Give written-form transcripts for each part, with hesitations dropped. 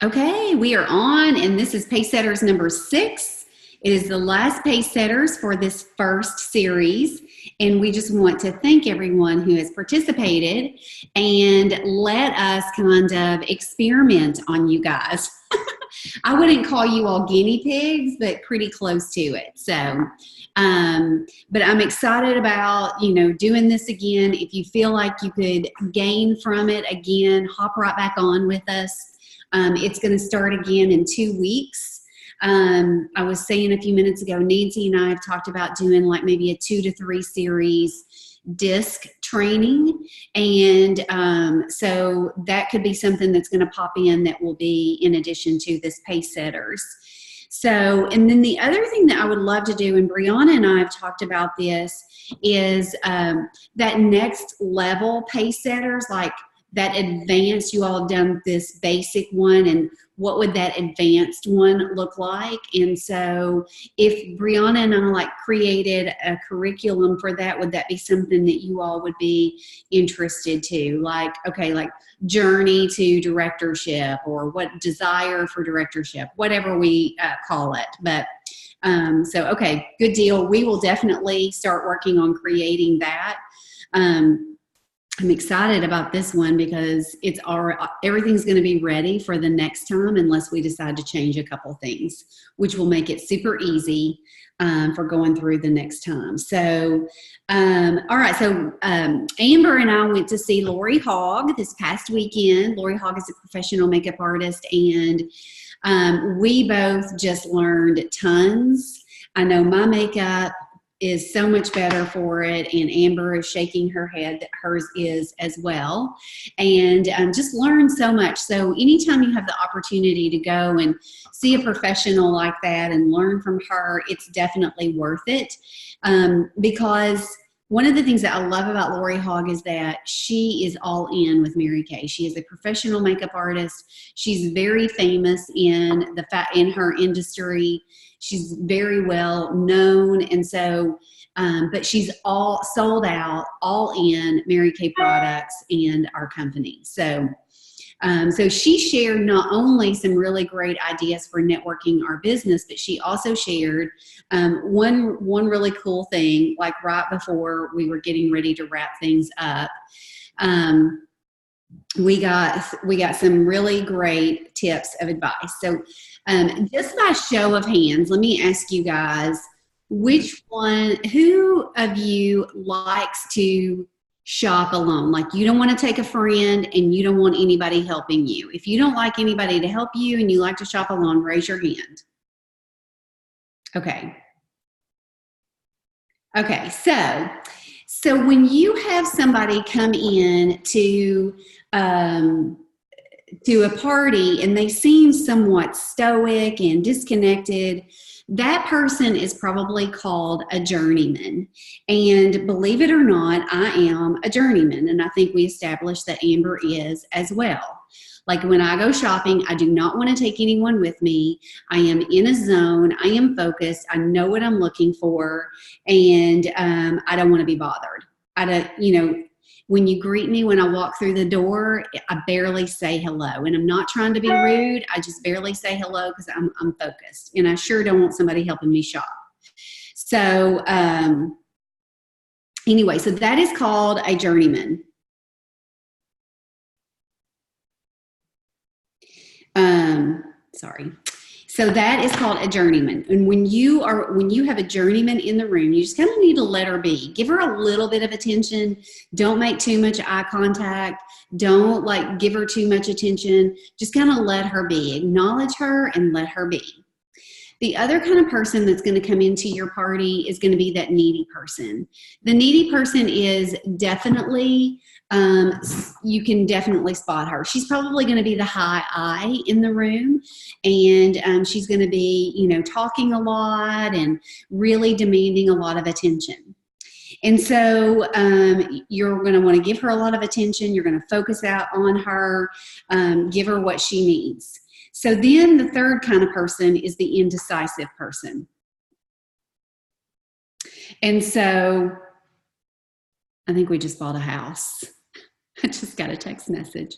Okay, we are on, and this is Pacesetters number 6. It is the last Pacesetters for this first series, and we just want to thank everyone who has participated and let us kind of experiment on you guys. I wouldn't call you all guinea pigs, but pretty close to it. So, but I'm excited about, doing this again. If you feel like you could gain from it again, hop right back on with us. It's going to start again in 2 weeks. I was saying a few minutes ago, Nancy and I have talked about doing like maybe a 2 to 3 series disc training. And so that could be something that's going to pop in that will be in addition to this Pacesetters. So, and then the other thing that I would love to do, and Brianna and I have talked about this, is that next level Pacesetters, like that advanced, you all have done this basic one, and what would that advanced one look like? And so if Brianna and I created a curriculum for that, would that be something that you all would be interested to? Like journey to directorship, or what desire for directorship, whatever we call it. But so, okay, good deal. We will definitely start working on creating that. I'm excited about this one because everything's going to be ready for the next time unless we decide to change a couple things, which will make it super easy for going through the next time. So, all right. So Amber and I went to see Lori Hogg this past weekend. Lori Hogg is a professional makeup artist, and we both just learned tons. I know my makeup is so much better for it, and Amber is shaking her head that hers is as well, and just learn so much. So anytime you have the opportunity to go and see a professional like that and learn from her, it's definitely worth it, because one of the things that I love about Lori Hogg is that she is all in with Mary Kay. She is a professional makeup artist. She's very famous in her industry. She's very well known, and so, but she's all sold out, all in Mary Kay products and our company. So, so she shared not only some really great ideas for networking our business, but she also shared one really cool thing, like right before we were getting ready to wrap things up. We got some really great tips of advice. So just by show of hands, let me ask you guys, who of you likes to shop alone? Like, you don't want to take a friend and you don't want anybody helping you. If you don't like anybody to help you and you like to shop alone, raise your hand. Okay. Okay, so when you have somebody come in to a party and they seem somewhat stoic and disconnected, that person is probably called a journeyman. And believe it or not, I am a journeyman, and I think we established that Amber is as well. Like, when I go shopping, I do not want to take anyone with me. I am in a zone. I am focused. I know what I'm looking for, and I don't want to be bothered. When you greet me when I walk through the door, I barely say hello. And I'm not trying to be rude. I just barely say hello because I'm focused. And I sure don't want somebody helping me shop. So anyway, so that is called a journeyman. Sorry. So that is called a journeyman. And when you have a journeyman in the room, you just kind of need to let her be. Give her a little bit of attention. Don't make too much eye contact. Don't give her too much attention. Just kind of let her be. Acknowledge her and let her be. The other kind of person that's going to come into your party is going to be that needy person. The needy person is definitely, you can definitely spot her. She's probably going to be the high I in the room, and she's going to be, talking a lot and really demanding a lot of attention. And so you're going to want to give her a lot of attention. You're going to focus out on her, give her what she needs. So then the third kind of person is the indecisive person. And so I think we just bought a house. I just got a text message.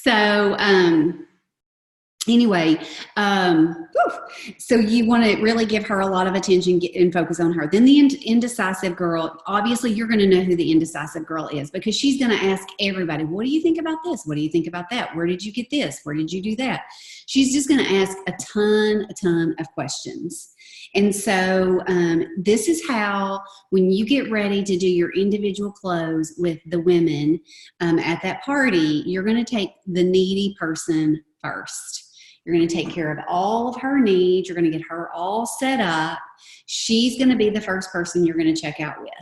So, anyway, so you want to really give her a lot of attention and focus on her. Then the indecisive girl, obviously you're going to know who the indecisive girl is because she's going to ask everybody, what do you think about this? What do you think about that? Where did you get this? Where did you do that? She's just going to ask a ton of questions. And so this is how, when you get ready to do your individual close with the women at that party, you're going to take the needy person first. You're going to take care of all of her needs. You're going to get her all set up. She's going to be the first person you're going to check out with.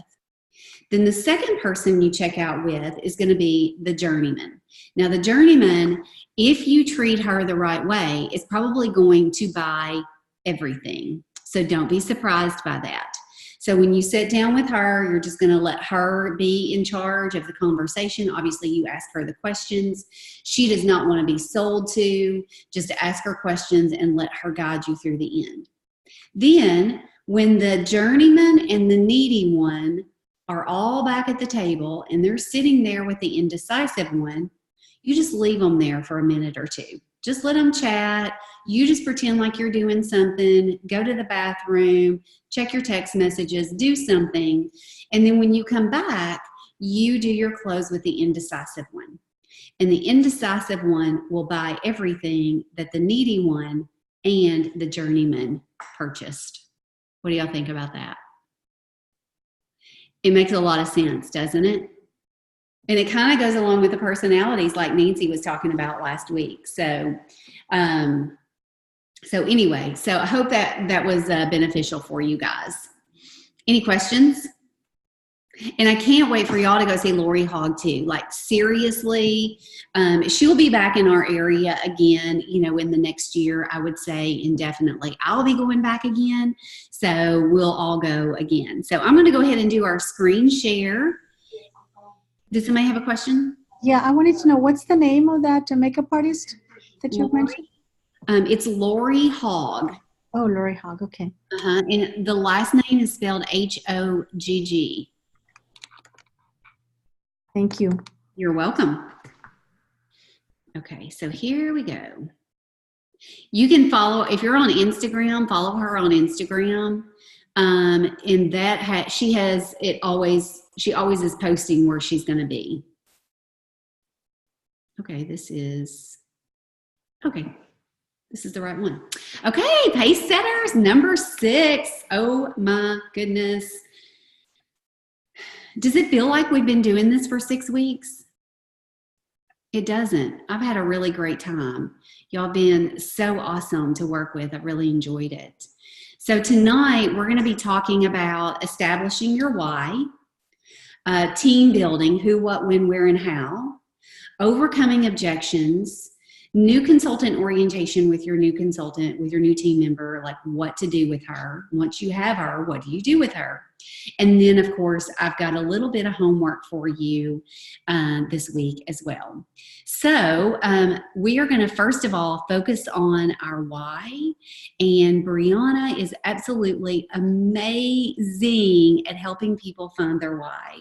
Then the second person you check out with is going to be the journeyman. Now, the journeyman, if you treat her the right way, is probably going to buy everything. So don't be surprised by that. So when you sit down with her, you're just going to let her be in charge of the conversation. Obviously, you ask her the questions. She does not want to be sold to. Just ask her questions and let her guide you through the end. Then, when the journeyman and the needy one are all back at the table and they're sitting there with the indecisive one, you just leave them there for a minute or two. Just let them chat. You just pretend like you're doing something, go to the bathroom, check your text messages, do something. And then when you come back, you do your close with the indecisive one. And the indecisive one will buy everything that the needy one and the journeyman purchased. What do y'all think about that? It makes a lot of sense, doesn't it? And it kind of goes along with the personalities like Nancy was talking about last week. So anyway, so I hope that was beneficial for you guys. Any questions? And I can't wait for y'all to go see Lori Hogg too. Like seriously, she'll be back in our area again, in the next year, I would say indefinitely. I'll be going back again. So we'll all go again. So I'm going to go ahead and do our screen share. Does somebody have a question? Yeah, I wanted to know, what's the name of that makeup artist that you mentioned? It's Lori Hogg. Oh, Lori Hogg, okay. And the last name is spelled Hogg. Thank you. You're welcome. Okay, so here we go. You can follow, if you're on Instagram, follow her on Instagram. And that she always is posting where she's going to be. Okay, this is the right one. Okay, Pacesetters number 6. Oh my goodness. Does it feel like we've been doing this for 6 weeks? It doesn't. I've had a really great time. Y'all been so awesome to work with. I've really enjoyed it. So tonight we're going to be talking about establishing your why, team building, who, what, when, where, and how, overcoming objections, new consultant orientation with your new consultant, with your new team member, like what to do with her. Once you have her, what do you do with her? And then, of course, I've got a little bit of homework for you this week as well. So we are going to, first of all, focus on our why. And Brianna is absolutely amazing at helping people find their why.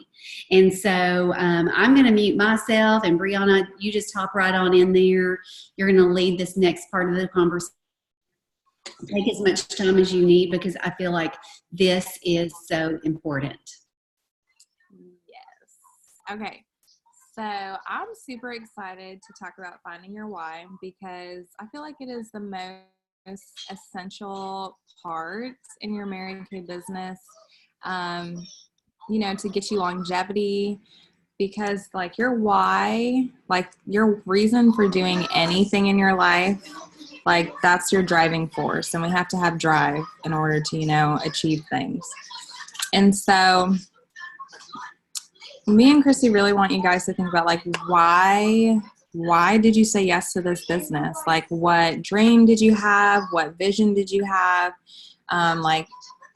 And so I'm going to mute myself. And Brianna, you just hop right on in there. You're going to lead this next part of the conversation. Take as much time as you need because I feel like this is so important. Yes. Okay. So I'm super excited to talk about finding your why because I feel like it is the most essential part in your Mary Kay business, to get you longevity. Because like your why, like your reason for doing anything in your life, like that's your driving force. And we have to have drive in order to, achieve things. And so me and Christy really want you guys to think about like, why did you say yes to this business? Like what dream did you have? What vision did you have?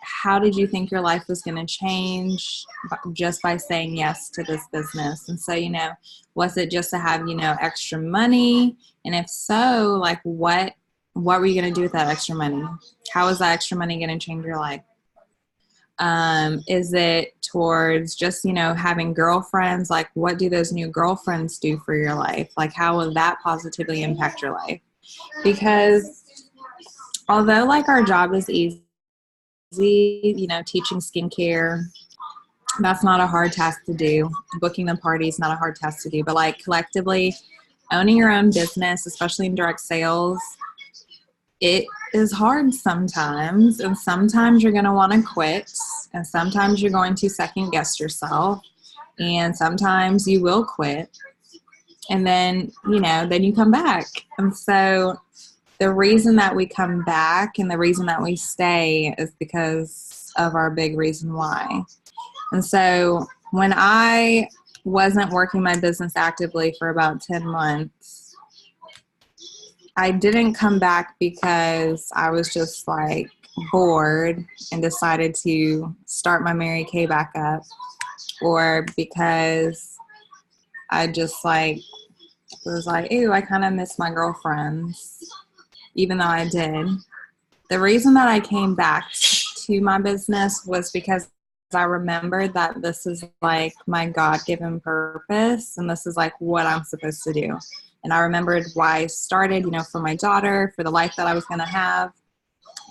How did you think your life was going to change just by saying yes to this business? And so, was it just to have, extra money? And if so, like what were you going to do with that extra money? How is that extra money going to change your life? Is it towards just, having girlfriends? Like, what do those new girlfriends do for your life? Like, how will that positively impact your life? Because although like our job is easy, teaching skincare, that's not a hard task to do. Booking the party is not a hard task to do. But like collectively, owning your own business, especially in direct sales, it is hard sometimes. And sometimes you're going to want to quit. And sometimes you're going to second guess yourself. And sometimes you will quit. And then, then you come back. And so the reason that we come back and the reason that we stay is because of our big reason why. And so when I wasn't working my business actively for about 10 months, I didn't come back because I was just like bored and decided to start my Mary Kay back up, or because I just like was like, ew, I kind of miss my girlfriends, even though I did. The reason that I came back to my business was because I remembered that this is like my God-given purpose, and this is like what I'm supposed to do. And I remembered why I started, for my daughter, for the life that I was going to have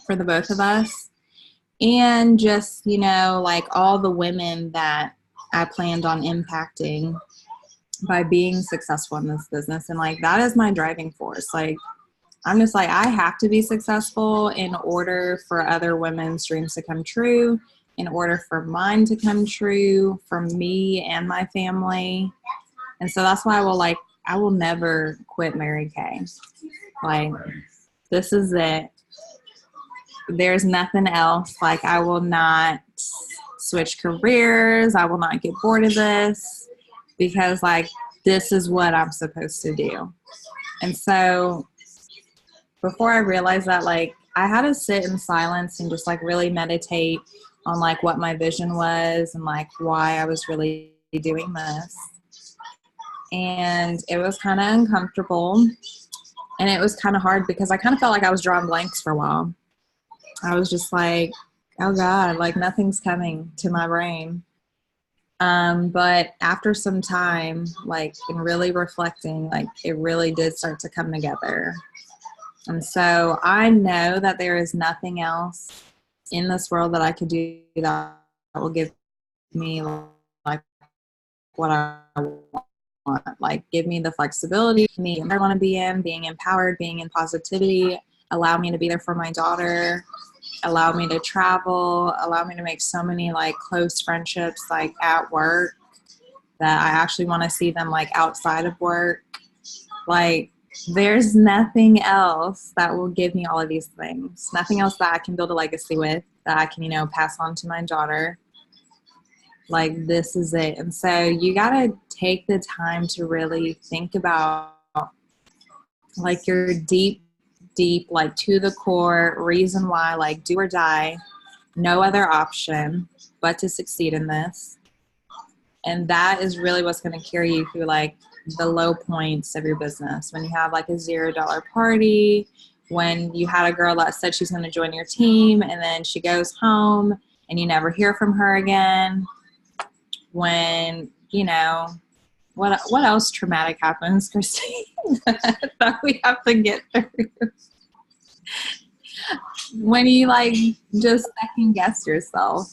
for the both of us, and just, like all the women that I planned on impacting by being successful in this business. And like, that is my driving force. Like, I'm just like, I have to be successful in order for other women's dreams to come true, in order for mine to come true, for me and my family. And so that's why I will never quit Mary Kay. Like, this is it. There's nothing else. Like, I will not switch careers. I will not get bored of this, because like, this is what I'm supposed to do. And so before I realized that, like, I had to sit in silence and just like really meditate on like what my vision was and like why I was really doing this. And it was kind of uncomfortable, and it was kind of hard because I kind of felt like I was drawing blanks for a while. I was just like, oh God, like nothing's coming to my brain. But after some time, like, in really reflecting, like, it really did start to come together. And so I know that there is nothing else in this world that I could do that will give me like what I want. Like, give me the flexibility, me I want to be in, being empowered, being in positivity, allow me to be there for my daughter, allow me to travel, allow me to make so many like close friendships like at work that I actually want to see them like outside of work. Like, there's nothing else that will give me all of these things. Nothing else that I can build a legacy with, that I can, pass on to my daughter. Like, this is it. And so you got to take the time to really think about like your deep, like to the core reason why, like do or die, no other option but to succeed in this. And that is really what's going to carry you through like the low points of your business. When you have like a $0 party, when you had a girl that said she's going to join your team and then she goes home and you never hear from her again. When, what else traumatic happens, Christine, that we have to get through? When you like just second guess yourself.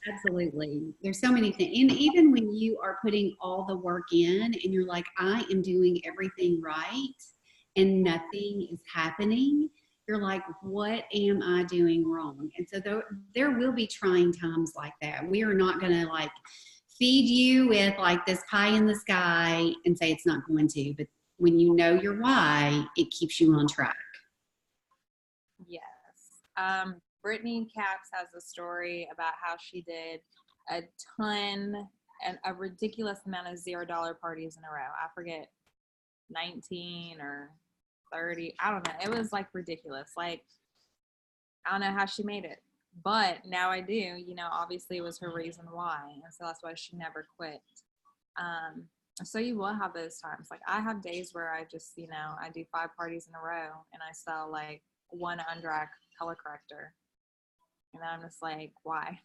Absolutely. There's so many things. And even when you are putting all the work in and you're like, I am doing everything right and nothing is happening, you're like, what am I doing wrong? And so there will be trying times like that. We are not going to like feed you with like this pie in the sky and say it's not going to. But when you know your why, it keeps you on track. Yes. Brittany Capps has a story about how she did a ton and a ridiculous amount of $0 parties in a row. I forget, 19 or 30. I don't know. It was like ridiculous. Like, I don't know how she made it, but now I do. Obviously it was her reason why, and so that's why she never quit. So you will have those times. Like, I have days where I just, I do 5 parties in a row and I sell like one under eye color corrector. And I'm just like, why?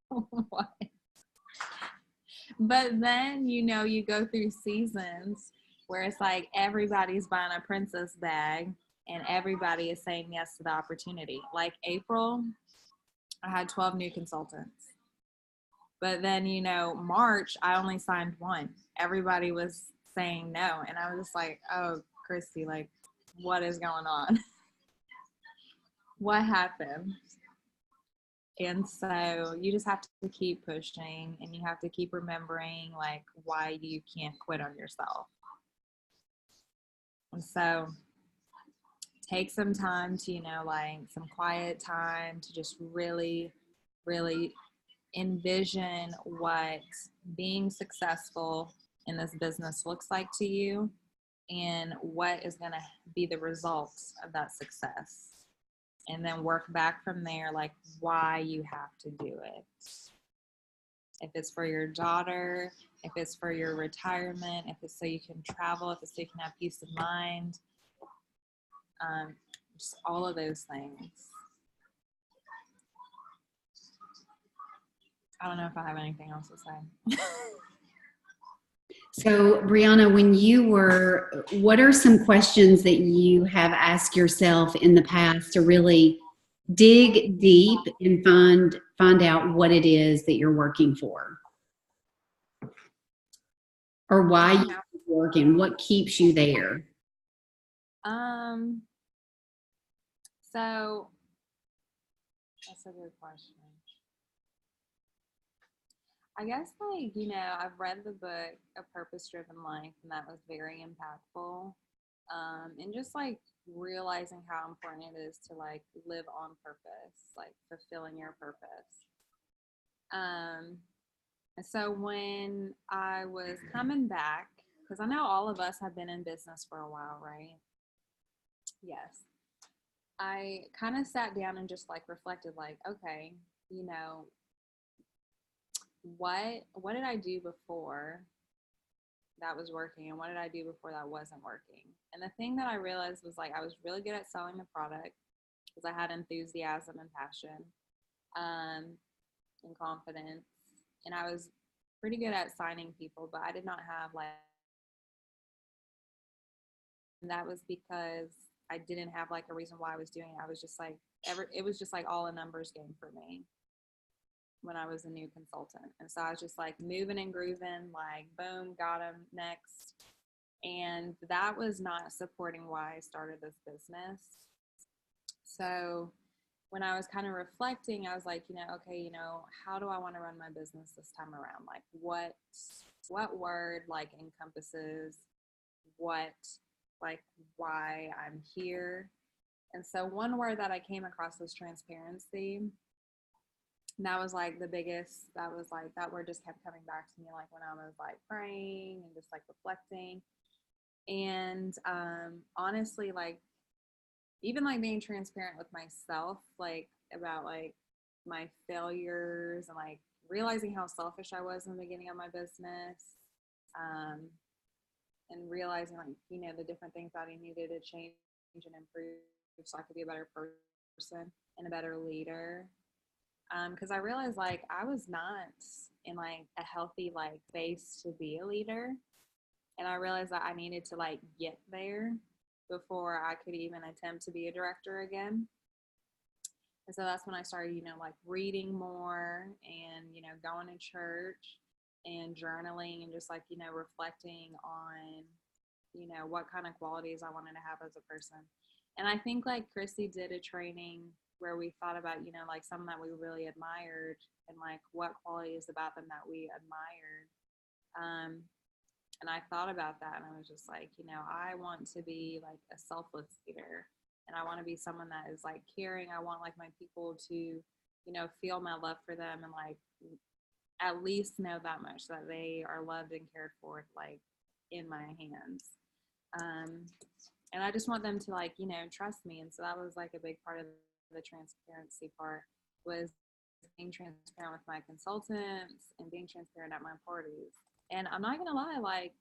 What? But then, you go through seasons where it's like everybody's buying a princess bag and everybody is saying yes to the opportunity. Like April, I had 12 new consultants. But then, March, I only signed one. Everybody was saying no. And I was just like, oh, Christy, like, what is going on? What happened? And so you just have to keep pushing, and you have to keep remembering, like, why you can't quit on yourself. And so take some time to, like some quiet time to just really, really envision what being successful in this business looks like to you and what is going to be the results of that success. And then work back from there, like why you have to do it. If it's for your daughter, if it's for your retirement, if it's so you can travel, if it's so you can have peace of mind, just all of those things. I don't know if I have anything else to say. So, Brianna, what are some questions that you have asked yourself in the past to really dig deep and find out what it is that you're working for? Or why you're working, what keeps you there? So that's a good question. I guess, like, I've read the book A Purpose-Driven Life, and that was very impactful. And just like realizing how important it is to like live on purpose, like fulfilling your purpose. So when I was coming back, because I know all of us have been in business for a while, right? Yes. I kind of sat down and just like reflected, like, okay, what did I do before that was working, and what did I do before that wasn't working? And the thing that I realized was like I was really good at selling the product because I had enthusiasm and passion, and confidence, and I was pretty good at signing people, but I did not have like, and that was because I didn't have like a reason why I was doing it. I was just like it was just like all a numbers game for me when I was a new consultant. And so I was just like moving and grooving, like boom, got him, next. And that was not supporting why I started this business. So when I was kind of reflecting, I was like, okay, how do I want to run my business this time around? Like what word like encompasses what, like why I'm here. And so one word that I came across was transparency. And that was like the biggest, that word just kept coming back to me, like when I was like praying and just like reflecting. And honestly, like even like being transparent with myself, like about like my failures and like realizing how selfish I was in the beginning of my business, and realizing like, the different things that I needed to change and improve so I could be a better person and a better leader. Because I realized like I was not in like a healthy like space to be a leader, and I realized that I needed to like get there before I could even attempt to be a director again. And so that's when I started, like reading more and, going to church and journaling and just like, reflecting on, what kind of qualities I wanted to have as a person. And I think like Chrissy did a training where we thought about, like some that we really admired and like what qualities about them that we admired. And I thought about that and I was just like, I want to be like a selfless leader, and I want to be someone that is like caring. I want like my people to, feel my love for them and like at least know that much that they are loved and cared for, like in my hands. And I just want them to like, trust me. And so that was like a big part of the transparency part, was being transparent with my consultants and being transparent at my parties. And I'm not gonna lie, like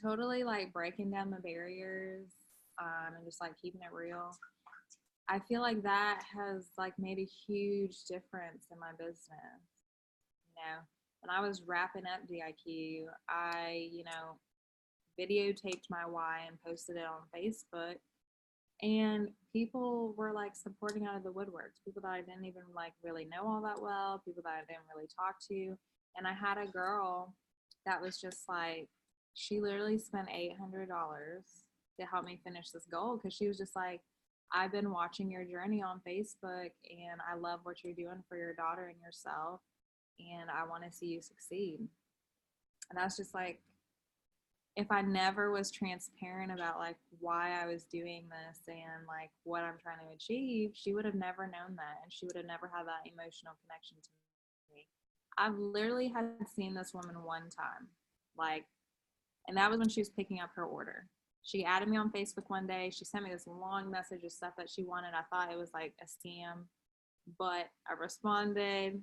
totally like breaking down the barriers, and just like keeping it real. I feel like that has like made a huge difference in my business. when I was wrapping up DIQ, I, videotaped my why and posted it on Facebook. And people were like supporting out of the woodworks, people that I didn't even like really know all that well, people that I didn't really talk to. And I had a girl that was just like, she literally spent $800 to help me finish this goal, because she was just like, I've been watching your journey on Facebook and I love what you're doing for your daughter and yourself, and I want to see you succeed. And that's just like, if I never was transparent about like why I was doing this and like what I'm trying to achieve, she would have never known that, and she would have never had that emotional connection to me. I've literally had seen this woman one time, like, and that was when she was picking up her order. She added me on Facebook one day. She sent me this long message of stuff that she wanted. I thought it was like a scam, but I responded.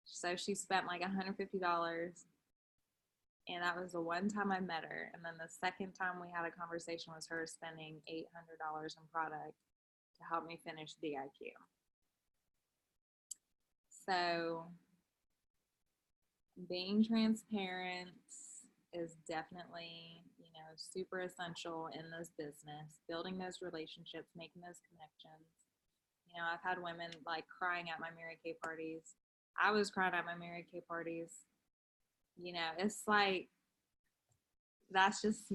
So she spent like $150. And that was the one time I met her. And then the second time we had a conversation was her spending $800 in product to help me finish DIQ. So being transparent is definitely, super essential in this business, building those relationships, making those connections. I've had women like crying at my Mary Kay parties. I was crying at my Mary Kay parties. It's like, that's just,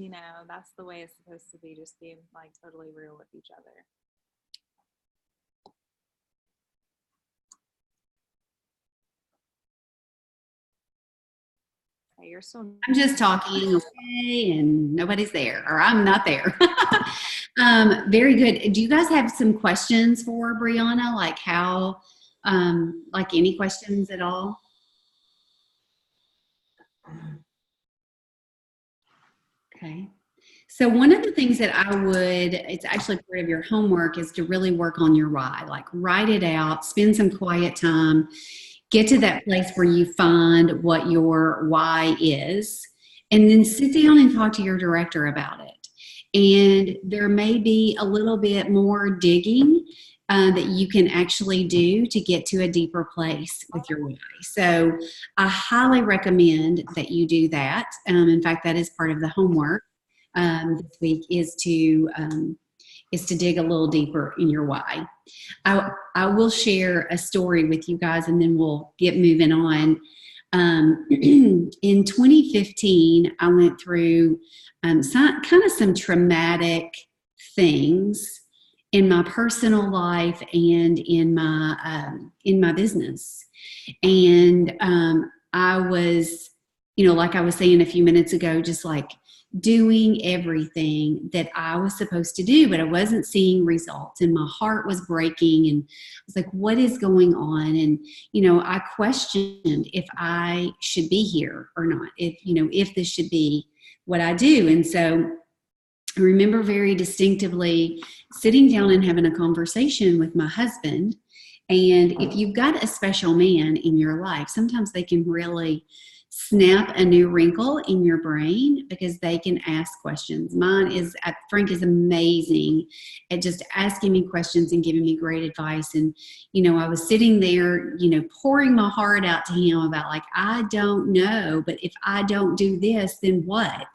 that's the way it's supposed to be, just being like totally real with each other. Okay, you're still. I'm just talking, okay, and nobody's there, or I'm not there. Very good. Do you guys have some questions for Brianna? Like how, like any questions at all? Okay. So one of the things that it's actually part of your homework, is to really work on your why. Like write it out, spend some quiet time, get to that place where you find what your why is, and then sit down and talk to your director about it. And there may be a little bit more digging that you can actually do to get to a deeper place with your why. So I highly recommend that you do that. In fact, that is part of the homework this week, is to dig a little deeper in your why. I will share a story with you guys, and then we'll get moving on. In 2015, I went through some traumatic things in my personal life and in my business. And I was, like I was saying a few minutes ago, just like doing everything that I was supposed to do, but I wasn't seeing results, and my heart was breaking, and I was like, what is going on? And, I questioned if I should be here or not, if this should be what I do. And so I remember very distinctively sitting down and having a conversation with my husband. And if you've got a special man in your life, sometimes they can really snap a new wrinkle in your brain, because they can ask questions. Frank is amazing at just asking me questions and giving me great advice. And, I was sitting there, pouring my heart out to him about like, I don't know, but if I don't do this, then what?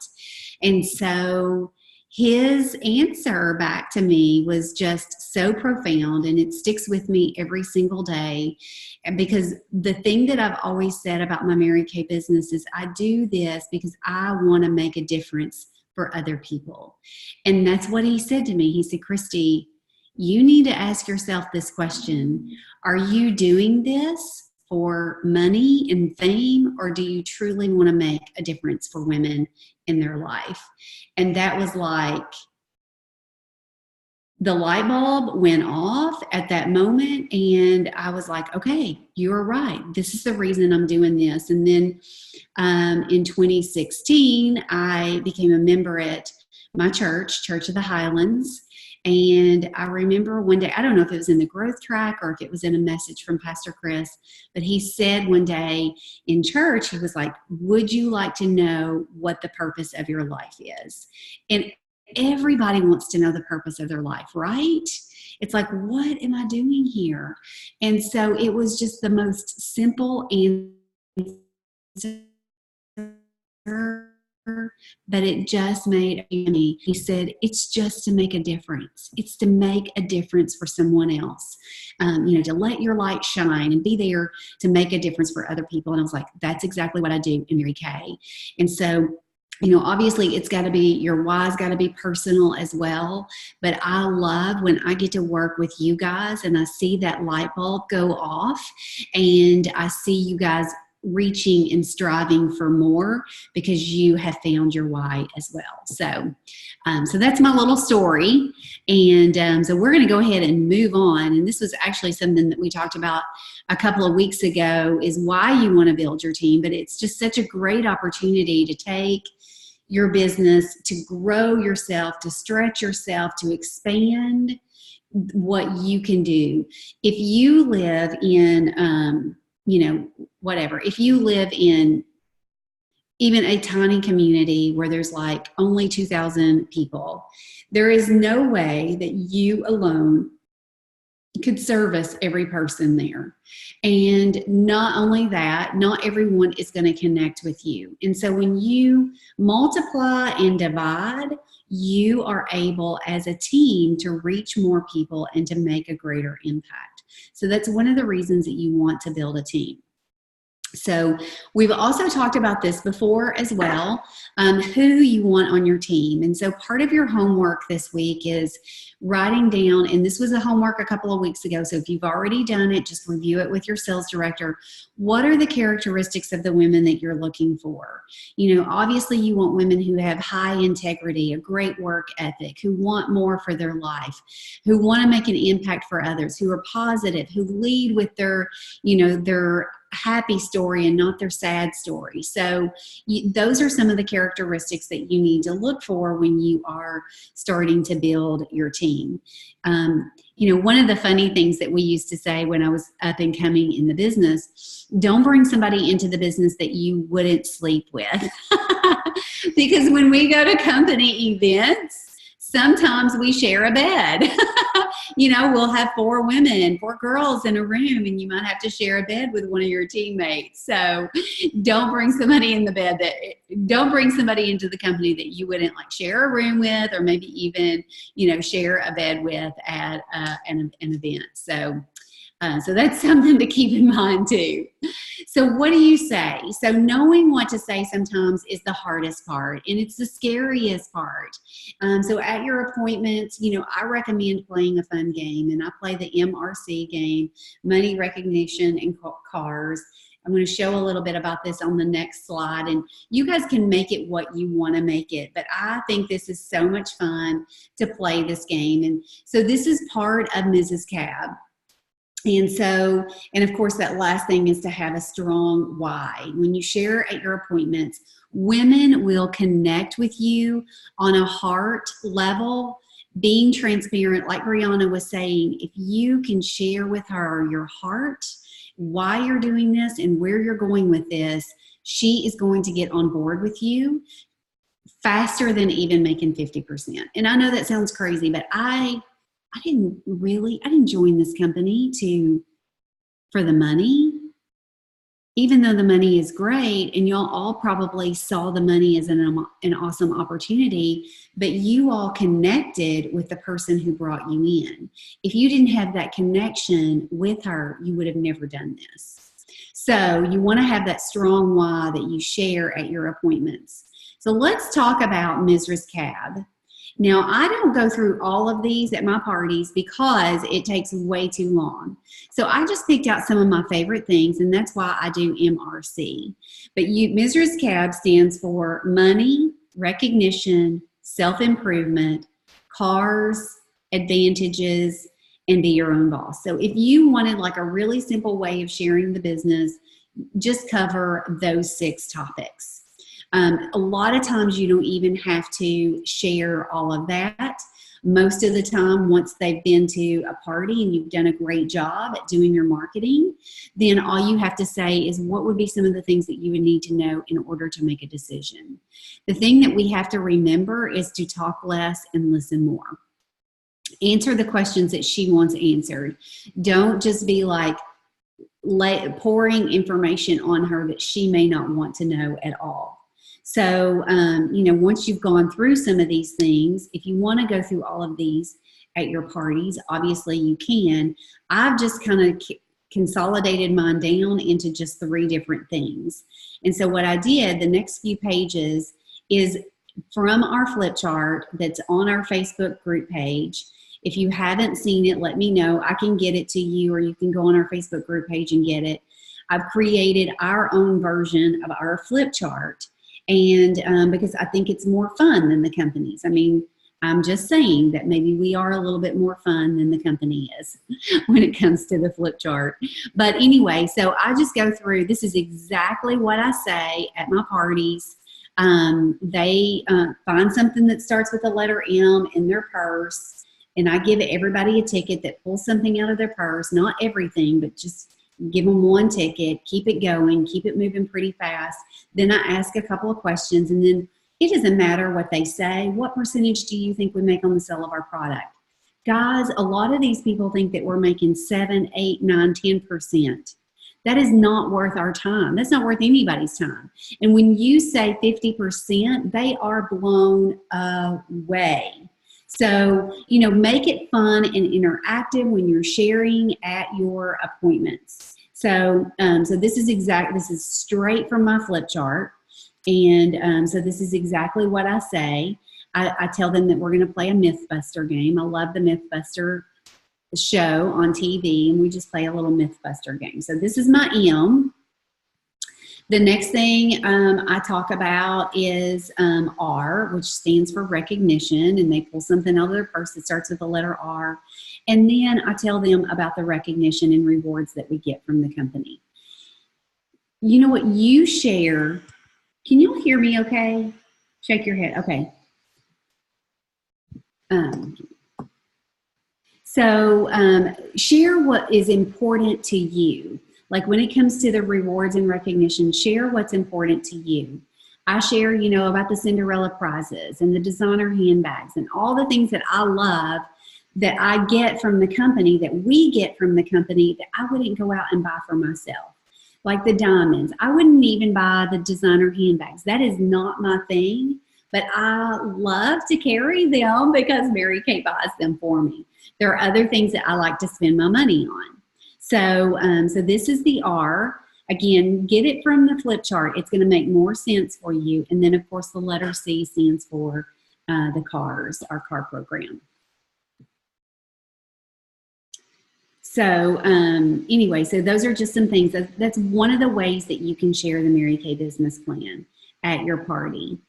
And so his answer back to me was just so profound, and it sticks with me every single day. And because the thing that I've always said about my Mary Kay business is, I do this because I want to make a difference for other people. And that's what he said to me. He said, Christy, you need to ask yourself this question. Are you doing this for money and fame, or do you truly want to make a difference for women in their life? And that was like, the light bulb went off at that moment, and I was like, okay, you're right. This is the reason I'm doing this. And then in 2016, I became a member at my church, Church of the Highlands. And I remember one day, I don't know if it was in the growth track or if it was in a message from Pastor Chris, but he said one day in church, he was like, would you like to know what the purpose of your life is? And everybody wants to know the purpose of their life, right? It's like, what am I doing here? And so it was just the most simple her, but it just made me. He said, it's just to make a difference. It's to make a difference for someone else, to let your light shine and be there to make a difference for other people. And I was like, that's exactly what I do in Mary Kay. And so, obviously it's got to be, your why's got to be personal as well. But I love when I get to work with you guys and I see that light bulb go off and I see you guys reaching and striving for more because you have found your why as well. So that's my little story. And so we're going to go ahead and move on. And this was actually something that we talked about a couple of weeks ago, is why you want to build your team. But it's just such a great opportunity to take your business, to grow yourself, to stretch yourself, to expand what you can do. If you live in, if you live in even a tiny community where there's like only 2,000 people, there is no way that you alone could service every person there. And not only that, not everyone is going to connect with you. And so when you multiply and divide, you are able as a team to reach more people and to make a greater impact. So that's one of the reasons that you want to build a team. So we've also talked about this before as well, who you want on your team. And so part of your homework this week is writing down, and this was a homework a couple of weeks ago, so if you've already done it, just review it with your sales director. What are the characteristics of the women that you're looking for? Obviously you want women who have high integrity, a great work ethic, who want more for their life, who want to make an impact for others, who are positive, who lead with their happy story and not their sad story. So those are some of the characteristics that you need to look for when you are starting to build your team. One of the funny things that we used to say when I was up and coming in the business, don't bring somebody into the business that you wouldn't sleep with. Because when we go to company events, sometimes we share a bed. We'll have 4 women, 4 girls in a room, and you might have to share a bed with one of your teammates. So don't bring somebody into the company that you wouldn't share a room with, or maybe even, share a bed with at an event. So that's something to keep in mind too. So what do you say? So knowing what to say sometimes is the hardest part, and it's the scariest part. So at your appointments, I recommend playing a fun game, and I play the MRC game, money, recognition, and cars. I'm going to show a little bit about this on the next slide, and you guys can make it what you want to make it. But I think this is so much fun to play this game. And so this is part of Mrs. Cab. And of course, that last thing is to have a strong why. When you share at your appointments, women will connect with you on a heart level, being transparent. Like Brianna was saying, if you can share with her your heart, why you're doing this and where you're going with this, she is going to get on board with you faster than even making 50%. And I know that sounds crazy, but I didn't join this company for the money, even though the money is great, and y'all all probably saw the money as an awesome opportunity, but you all connected with the person who brought you in. If you didn't have that connection with her, you would have never done this. So you want to have that strong why that you share at your appointments. So let's talk about Mrs. Cab. Now, I don't go through all of these at my parties because it takes way too long. So I just picked out some of my favorite things, and that's why I do MRC. But Mrs. Cab stands for money, recognition, self-improvement, cars, advantages, and be your own boss. So if you wanted a really simple way of sharing the business, just cover those 6 topics. A lot of times you don't even have to share all of that. Most of the time, once they've been to a party and you've done a great job at doing your marketing, then all you have to say is what would be some of the things that you would need to know in order to make a decision. The thing that we have to remember is to talk less and listen more. Answer the questions that she wants answered. Don't just be like, pouring information on her that she may not want to know at all. So, you know, once you've gone through some of these things, if you want to go through all of these at your parties, obviously you can. I've just kind of consolidated mine down into just 3 different things. And so what I did, the next few pages is from our flip chart that's on our Facebook group page. If you haven't seen it, let me know. I can get it to you, or you can go on our Facebook group page and get it. I've created our own version of our flip chart, and because I think it's more fun than the company's. I mean, I'm just saying that maybe we are a little bit more fun than the company is when it comes to the flip chart. But anyway, so I just go through, this is exactly what I say at my parties. They find something that starts with the letter M in their purse, and I give everybody a ticket that pulls something out of their purse, not everything, but just give them 1 ticket, keep it going, keep it moving pretty fast. Then I ask a couple of questions, and then it doesn't matter what they say. What percentage do you think we make on the sale of our product? Guys, a lot of these people think that we're making 7, 8, 9, 10%. That is not worth our time. That's not worth anybody's time. And when you say 50%, they are blown away. So, you know, make it fun and interactive when you're sharing at your appointments. So, so this is straight from my flip chart. And so this is exactly what I say. I tell them that we're going to play a Mythbuster game. I love the Mythbuster show on TV, and we just play a little Mythbuster game. So this is my M. The next thing I talk about is R, which stands for recognition, and they pull something out of their purse that starts with the letter R. And then I tell them about the recognition and rewards that we get from the company. You know what you share? Can you hear me okay? Shake your head. Okay. Share what is important to you. Like when it comes to the rewards and recognition, share what's important to you. I share, you know, about the Cinderella prizes and the designer handbags and all the things that I love that I get from the company, that we get from the company, that I wouldn't go out and buy for myself. Like the diamonds. I wouldn't even buy the designer handbags. That is not my thing, but I love to carry them because Mary Kay buys them for me. There are other things that I like to spend my money on. So, so this is the R. Again, get it from the flip chart. It's going to make more sense for you. And then, of course, the letter C stands for the CARS, our CAR program. So anyway, so those are just some things. That's one of the ways that you can share the Mary Kay business plan at your party.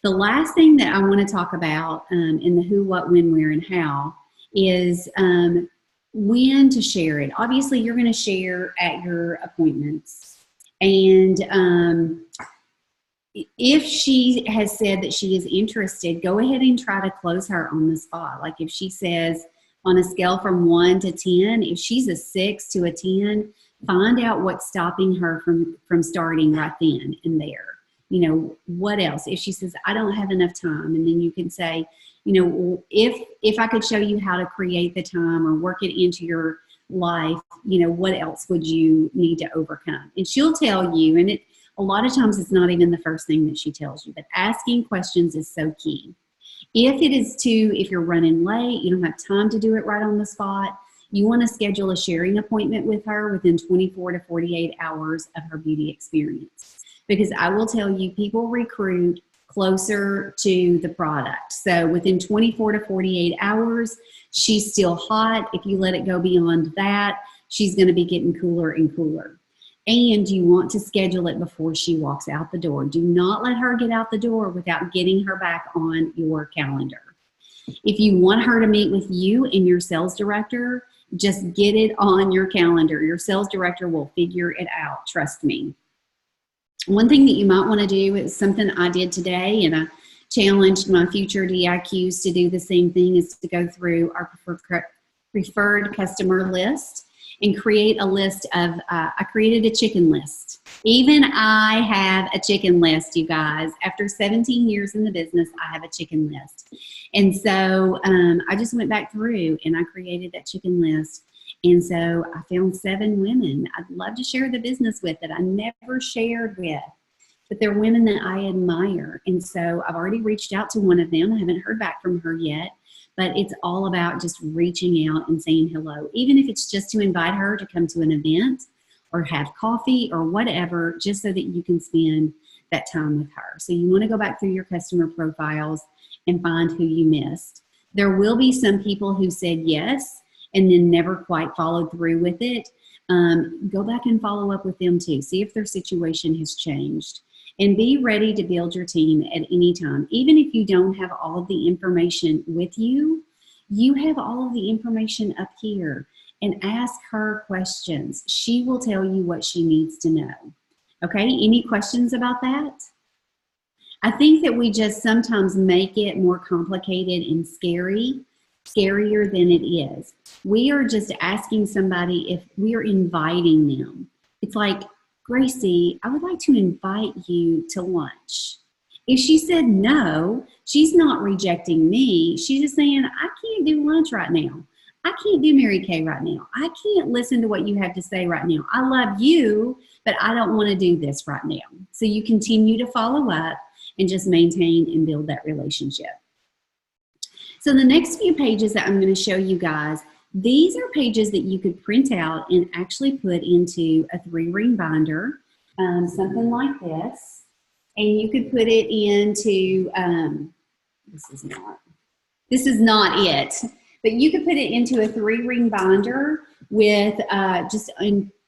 The last thing that I want to talk about in the who, what, when, where, and how is when to share it. Obviously, you're going to share at your appointments. And if she has said that she is interested, go ahead and try to close her on the spot. Like if she says, on a scale from 1 to 10, if she's a 6 to a 10, find out what's stopping her from starting right then and there. You know, what else? If she says, I don't have enough time, and then you can say, you know, if I could show you how to create the time or work it into your life, you know, what else would you need to overcome? And she'll tell you, and a lot of times it's not even the first thing that she tells you, but asking questions is so key. If you're running late, you don't have time to do it right on the spot, you want to schedule a sharing appointment with her within 24 to 48 hours of her beauty experience. Because I will tell you, people recruit closer to the product. So within 24 to 48 hours, she's still hot. If you let it go beyond that, she's going to be getting cooler and cooler. And you want to schedule it before she walks out the door. Do not let her get out the door without getting her back on your calendar. If you want her to meet with you and your sales director, just get it on your calendar. Your sales director will figure it out. Trust me. One thing that you might want to do is something I did today, and I challenged my future DIQs to do the same thing, is to go through our preferred customer list and create a list of, I created a chicken list. Even I have a chicken list, you guys. After 17 years in the business, I have a chicken list. And so I just went back through and I created that chicken list. And so I found 7 women I'd love to share the business with that I never shared with. But they're women that I admire. And so I've already reached out to one of them. I haven't heard back from her yet, but it's all about just reaching out and saying hello, even if it's just to invite her to come to an event or have coffee or whatever, just so that you can spend that time with her. So you want to go back through your customer profiles and find who you missed. There will be some people who said yes and then never quite followed through with it. Go back and follow up with them too. See if their situation has changed. And be ready to build your team at any time. Even if you don't have all of the information with you, you have all of the information up here. And ask her questions. She will tell you what she needs to know. Okay, any questions about that? I think that we just sometimes make it more complicated and scarier than it is. We are just asking somebody if we are inviting them. It's like, Gracie, I would like to invite you to lunch. If she said no, she's not rejecting me. She's just saying, I can't do lunch right now. I can't do Mary Kay right now. I can't listen to what you have to say right now. I love you, but I don't want to do this right now. So you continue to follow up and just maintain and build that relationship. So the next few pages that I'm going to show you guys, these are pages that you could print out and actually put into a 3-ring binder, something like this. And you could put it into, this is not it, but you could put it into a 3-ring binder with just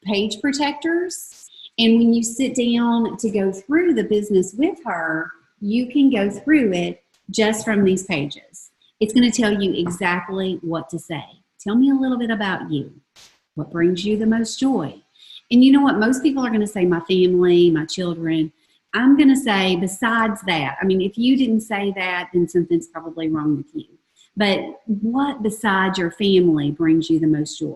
page protectors. And when you sit down to go through the business with her, you can go through it just from these pages. It's going to tell you exactly what to say. Tell me a little bit about you. What brings you the most joy? And you know what? Most people are going to say my family, my children. I'm going to say besides that. I mean, if you didn't say that, then something's probably wrong with you. But what besides your family brings you the most joy?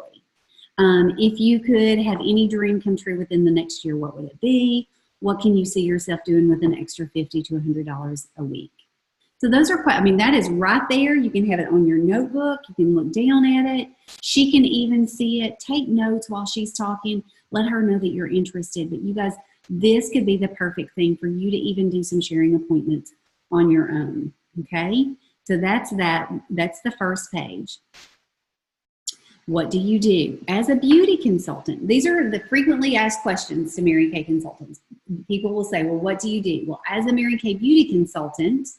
If you could have any dream come true within the next year, what would it be? What can you see yourself doing with an extra $50 to $100 a week? So those are quite, I mean, that is right there. You can have it on your notebook. You can look down at it. She can even see it. Take notes while she's talking. Let her know that you're interested. But you guys, this could be the perfect thing for you to even do some sharing appointments on your own, okay? So that's that. That's the first page. What do you do as a beauty consultant? These are the frequently asked questions to Mary Kay consultants. People will say, well, what do you do? Well, as a Mary Kay beauty consultant,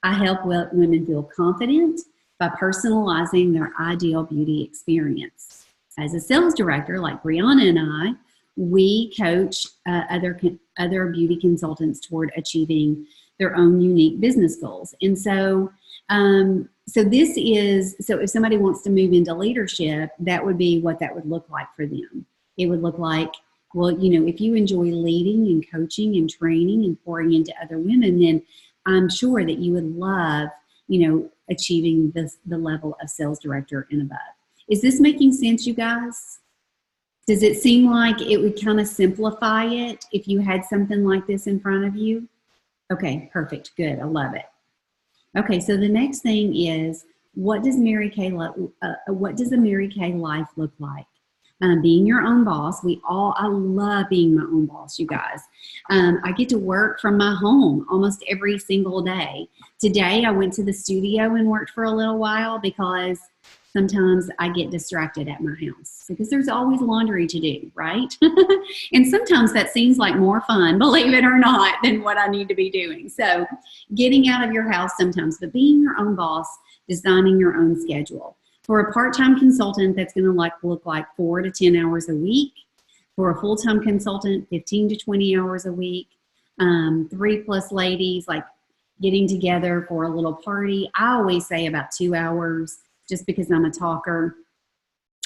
I help women feel confident by personalizing their ideal beauty experience. As a sales director, like Brianna and I, we coach other beauty consultants toward achieving their own unique business goals. And so, so if somebody wants to move into leadership, that would be what that would look like for them. It would look like, well, you know, if you enjoy leading and coaching and training and pouring into other women, then I'm sure that you would love, you know, achieving the level of sales director and above. Is this making sense, you guys? Does it seem like it would kind of simplify it if you had something like this in front of you? Okay, perfect, good, I love it. Okay, so the next thing is, what does a Mary Kay life look like? Being your own boss. I love being my own boss, you guys. I get to work from my home almost every single day. Today, I went to the studio and worked for a little while because sometimes I get distracted at my house because there's always laundry to do, right? And sometimes that seems like more fun, believe it or not, than what I need to be doing. So getting out of your house sometimes, but being your own boss, designing your own schedule. For a part-time consultant, that's going to look like 4 to 10 hours a week. For a full-time consultant, 15 to 20 hours a week. 3+ ladies, like getting together for a little party. I always say about 2 hours, just because I'm a talker.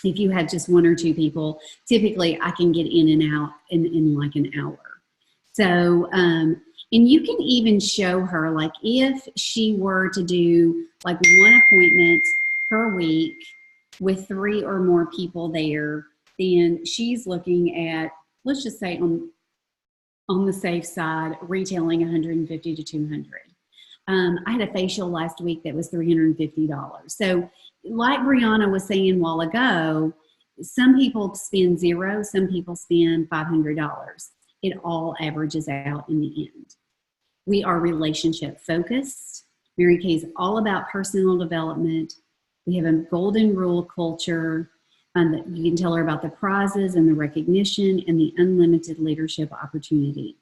If you have just 1 or 2 people, typically I can get in and out in like an hour. So, and you can even show her, like if she were to do like 1 appointment per week with 3 or more people there, then she's looking at, let's just say on the safe side, retailing $150 to $200. I had a facial last week that was $350. So like Brianna was saying a while ago, some people spend zero, some people spend $500. It all averages out in the end. We are relationship focused. Mary Kay is all about personal development. We have a golden rule culture. You can tell her about the prizes and the recognition and the unlimited leadership opportunity.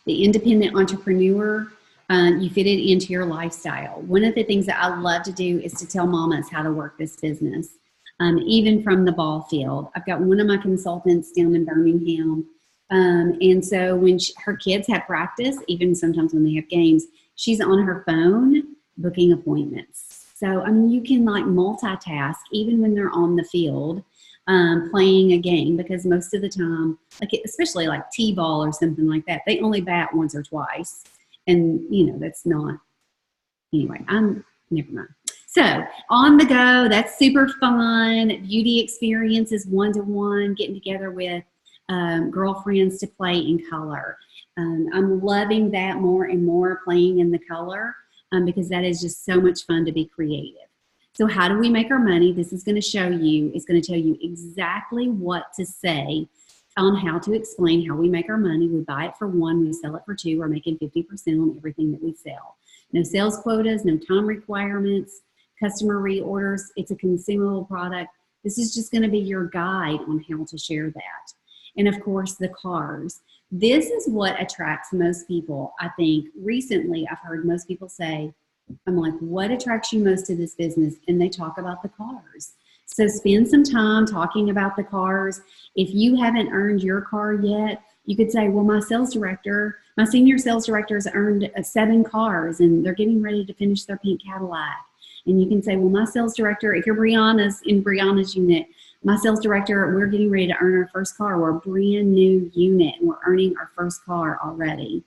The independent entrepreneur, you fit it into your lifestyle. One of the things that I love to do is to tell mamas how to work this business, even from the ball field. I've got one of my consultants down in Birmingham. And so when her kids have practice, even sometimes when they have games, she's on her phone booking appointments. So, I mean, you can like multitask even when they're on the field playing a game, because most of the time, like especially like T-ball or something like that, they only bat once or twice. And, you know, that's not, anyway, never mind. So on the go, that's super fun. Beauty experience is one-to-one, getting together with girlfriends to play in color. I'm loving that more and more, playing in the color, because that is just so much fun to be creative. So how do we make our money? This is going to show you, it's going to tell you exactly what to say on how to explain how we make our money. We buy it for one, we sell it for two. We're making 50% on everything that we sell. No sales quotas, no time requirements, customer reorders. It's a consumable product. This is just going to be your guide on how to share that. And of course, the cars. This is what attracts most people. I think recently I've heard most people say, I'm like, what attracts you most to this business? And they talk about the cars. So spend some time talking about the cars. If you haven't earned your car yet, you could say, well, my senior sales director has earned 7 cars and they're getting ready to finish their pink Cadillac. And you can say, well, my sales director, if you're in Brianna's unit, my sales director, we're getting ready to earn our first car. We're a brand new unit and we're earning our first car already.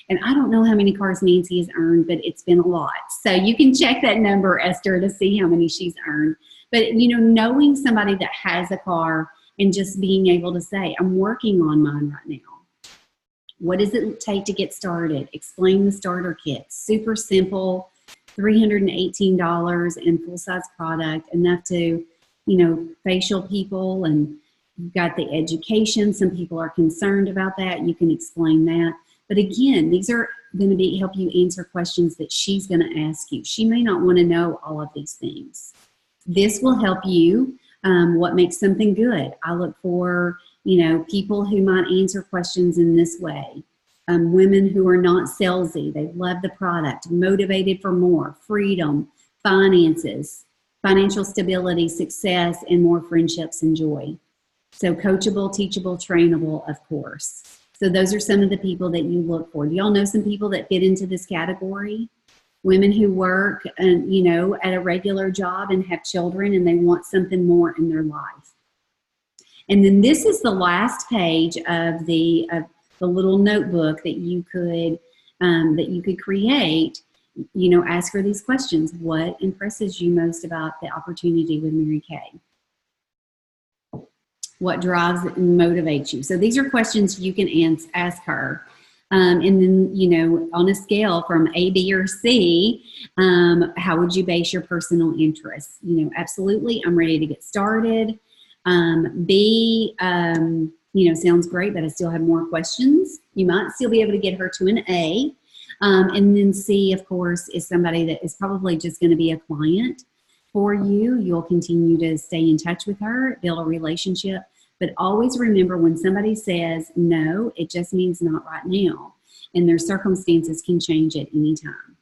And I don't know how many cars Nancy has earned, but it's been a lot. So you can check that number, Esther, to see how many she's earned. But, you know, knowing somebody that has a car and just being able to say, I'm working on mine right now. What does it take to get started? Explain the starter kit. Super simple, $318 and full-size product, enough to, you know, facial people, and you've got the education. Some people are concerned about that. You can explain that. But again, these are going to help you answer questions that she's going to ask you. She may not want to know all of these things. This will help you. What makes something good? I look for, you know, people who might answer questions in this way. Women who are not salesy. They love the product, motivated for more, freedom, finances, financial stability, success, and more friendships and joy. So coachable, teachable, trainable, of course. So those are some of the people that you look for. Do y'all know some people that fit into this category? Women who work, you know, at a regular job and have children, and they want something more in their life. And then this is the last page of the little notebook that you could create. You know, ask her these questions. What impresses you most about the opportunity with Mary Kay? What drives and motivates you? So these are questions you can ask her. And then, you know, on a scale from A, B, or C, how would you base your personal interests? You know, absolutely, I'm ready to get started. B, you know, sounds great, but I still have more questions. You might still be able to get her to an A. And then C, of course, is somebody that is probably just going to be a client for you. You'll continue to stay in touch with her, build a relationship. But always remember, when somebody says no, it just means not right now. And their circumstances can change at any time.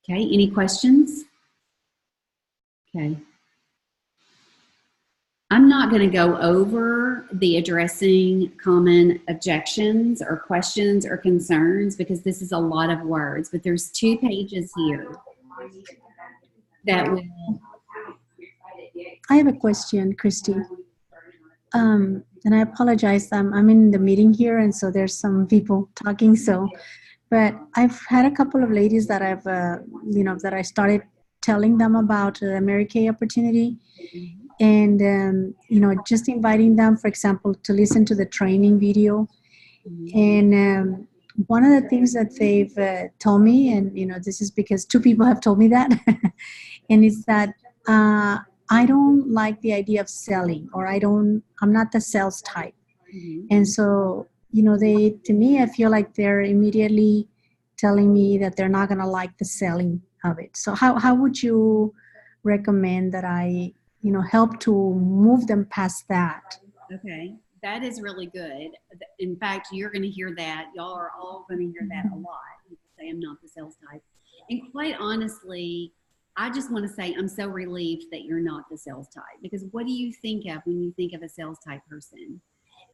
Okay, any questions? Okay. I'm not going to go over the addressing common objections or questions or concerns, because this is a lot of words, but there's 2 pages here that will. I have a question, Christy. And I apologize. I'm in the meeting here, and so there's some people talking. So, but I've had a couple of ladies that I've, you know, that I started telling them about the Mary Kay opportunity, and you know, just inviting them, for example, to listen to the training video. And one of the things that they've told me, and you know, this is because 2 people have told me that, and it's that I don't like the idea of selling, or I'm not the sales type. Mm-hmm. And so, to me, I feel like they're immediately telling me that they're not going to like the selling of it. So how would you recommend that I, help to move them past that? Okay, that is really good. In fact, you're going to hear that. Y'all are all going to hear that a lot. People say, I'm not the sales type. And quite honestly, I just want to say I'm so relieved that you're not the sales type, because what do you think of when you think of a sales type person?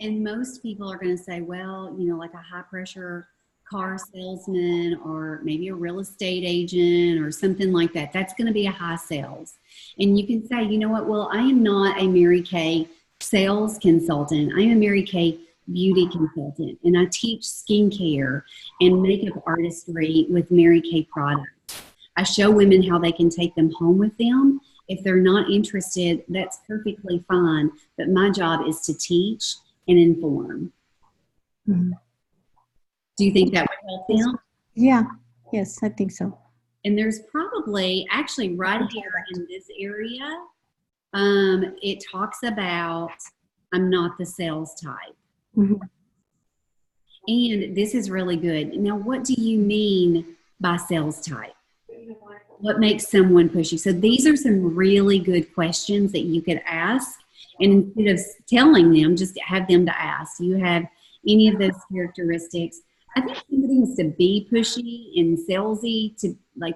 And most people are going to say, well, like a high pressure car salesman, or maybe a real estate agent or something like that. That's going to be a high sales. And you can say, you know what? Well, I am not a Mary Kay sales consultant. I am a Mary Kay beauty consultant, and I teach skincare and makeup artistry with Mary Kay products. I show women how they can take them home with them. If they're not interested, that's perfectly fine. But my job is to teach and inform. Mm-hmm. Do you think that would help them? Yeah. Yes, I think so. And there's probably, actually right here in this area, it talks about, I'm not the sales type. Mm-hmm. And this is really good. Now, what do you mean by sales type? What makes someone pushy? So these are some really good questions that you could ask. And instead of telling them, just have them to ask. Do you have any of those characteristics? I think somebody needs to be pushy and salesy,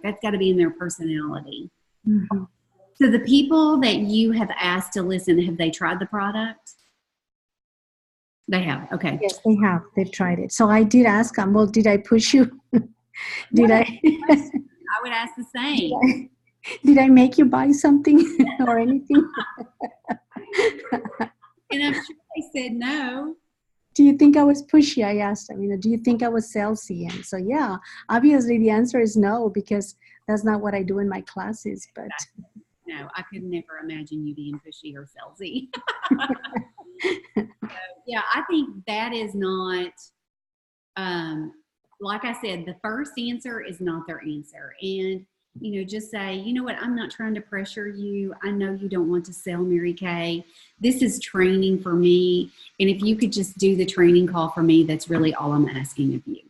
that's got to be in their personality. Mm-hmm. So the people that you have asked to listen, have they tried the product? They have. Okay. Yes, they have. They've tried it. So I did ask them, well, did I push you? Did I? I would ask the same. Did I make you buy something or anything? And I'm sure they said no. Do you think I was pushy? I asked them, do you think I was salesy? And so, yeah, obviously the answer is no, because that's not what I do in my classes. But no, I could never imagine you being pushy or salesy. So, yeah, I think that is not, like I said, the first answer is not their answer. And, just say, you know what, I'm not trying to pressure you. I know you don't want to sell Mary Kay. This is training for me. And if you could just do the training call for me, that's really all I'm asking of you.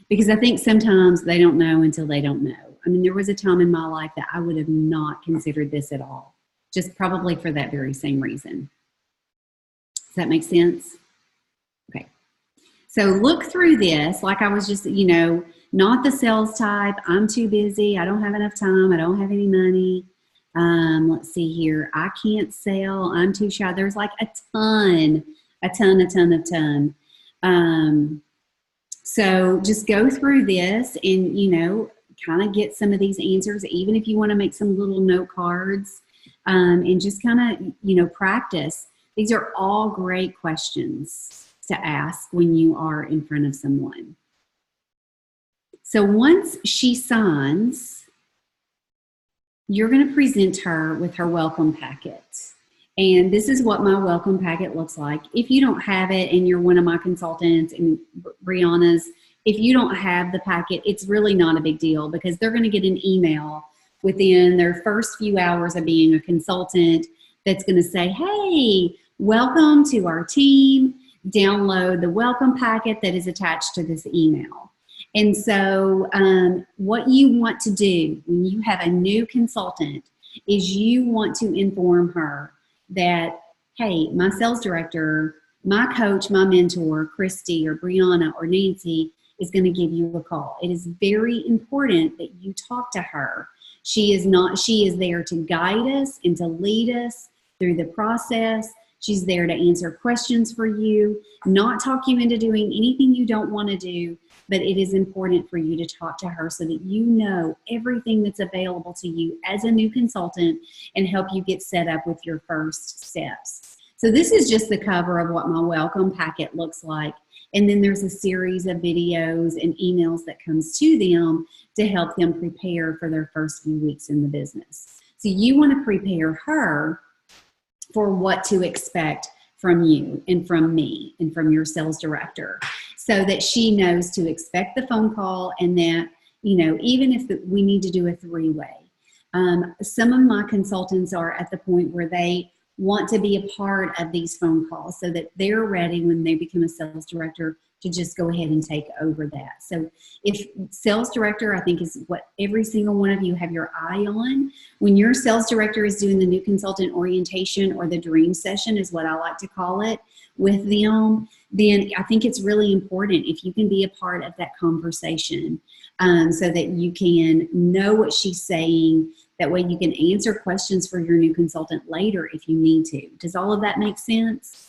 Because I think sometimes they don't know until they don't know. I mean, there was a time in my life that I would have not considered this at all, just probably for that very same reason. Does that make sense? Okay. So look through this, like I was just, not the sales type. I'm too busy. I don't have enough time. I don't have any money. Let's see here. I can't sell. I'm too shy. There's like a ton. So just go through this and, kind of get some of these answers, even if you want to make some little note cards, and just kind of, practice. These are all great questions to ask when you are in front of someone. So once she signs, you're going to present her with her welcome packet. And this is what my welcome packet looks like. If you don't have it and you're one of my consultants and Brianna's, if you don't have the packet, it's really not a big deal, because they're going to get an email within their first few hours of being a consultant that's going to say, hey, welcome to our team. Download the welcome packet that is attached to this email. And so what you want to do when you have a new consultant is you want to inform her that, hey, my sales director, my coach, my mentor, Christy or Brianna or Nancy is going to give you a call. It is very important that you talk to her. She is there to guide us and to lead us through the process. She's there to answer questions for you, not talk you into doing anything you don't want to do, but it is important for you to talk to her so that you know everything that's available to you as a new consultant and help you get set up with your first steps. So this is just the cover of what my welcome packet looks like. And then there's a series of videos and emails that comes to them to help them prepare for their first few weeks in the business. So you want to prepare her for what to expect from you and from me and from your sales director, so that she knows to expect the phone call, and that, even if we need to do a three-way, Some of my consultants are at the point where they want to be a part of these phone calls so that they're ready when they become a sales director to just go ahead and take over that. So if sales director, I think, is what every single one of you have your eye on. When your sales director is doing the new consultant orientation, or the dream session is what I like to call it, with them, then I think it's really important if you can be a part of that conversation, so that you can know what she's saying. That way you can answer questions for your new consultant later if you need to. Does all of that make sense?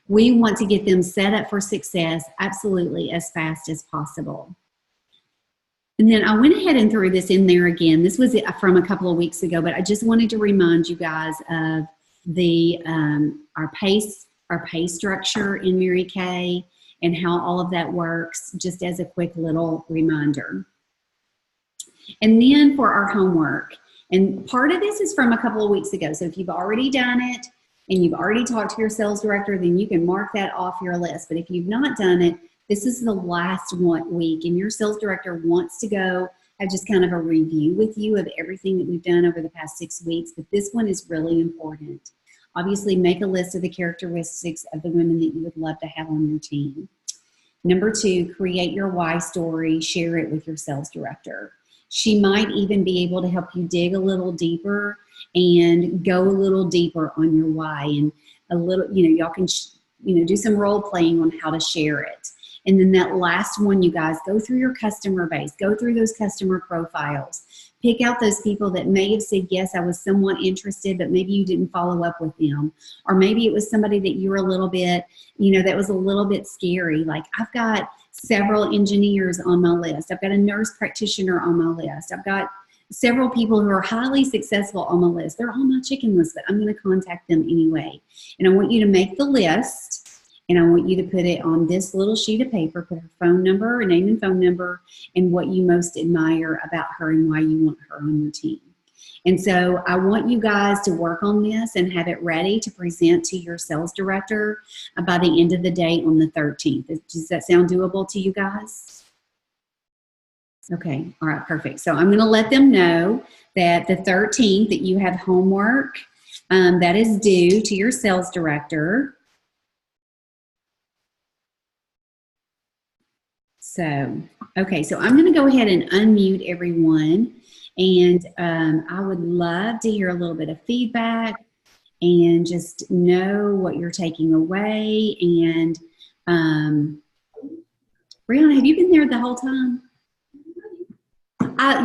We want to get them set up for success absolutely as fast as possible. And then I went ahead and threw this in there again. This was from a couple of weeks ago, but I just wanted to remind you guys of the our pay structure in Mary Kay and how all of that works, just as a quick little reminder. And then for our homework, and part of this is from a couple of weeks ago. So if you've already done it and you've already talked to your sales director, then you can mark that off your list. But if you've not done it, this is the last week, and your sales director wants to go have just kind of a review with you of everything that we've done over the past 6 weeks. But this one is really important. Obviously, make a list of the characteristics of the women that you would love to have on your team. Number 2, create your why story, share it with your sales director. She might even be able to help you dig a little deeper and go a little deeper on your why, and a little, y'all can, do some role playing on how to share it. And then that last one, you guys, go through your customer base, go through those customer profiles, pick out those people that may have said, yes, I was somewhat interested, but maybe you didn't follow up with them. Or maybe it was somebody that you were a little bit, that was a little bit scary. Like, I've got several engineers on my list. I've got a nurse practitioner on my list. I've got several people who are highly successful on my list. They're on my chicken list, but I'm going to contact them anyway. And I want you to make the list, and I want you to put it on this little sheet of paper, put her phone number, her name and phone number, and what you most admire about her and why you want her on your team. And so I want you guys to work on this and have it ready to present to your sales director by the end of the day on the 13th. Does that sound doable to you guys? Okay, all right, perfect. So I'm going to let them know that the 13th that you have homework that is due to your sales director. So, okay, so I'm going to go ahead and unmute everyone, and I would love to hear a little bit of feedback and just know what you're taking away. And Brianna, have you been there the whole time?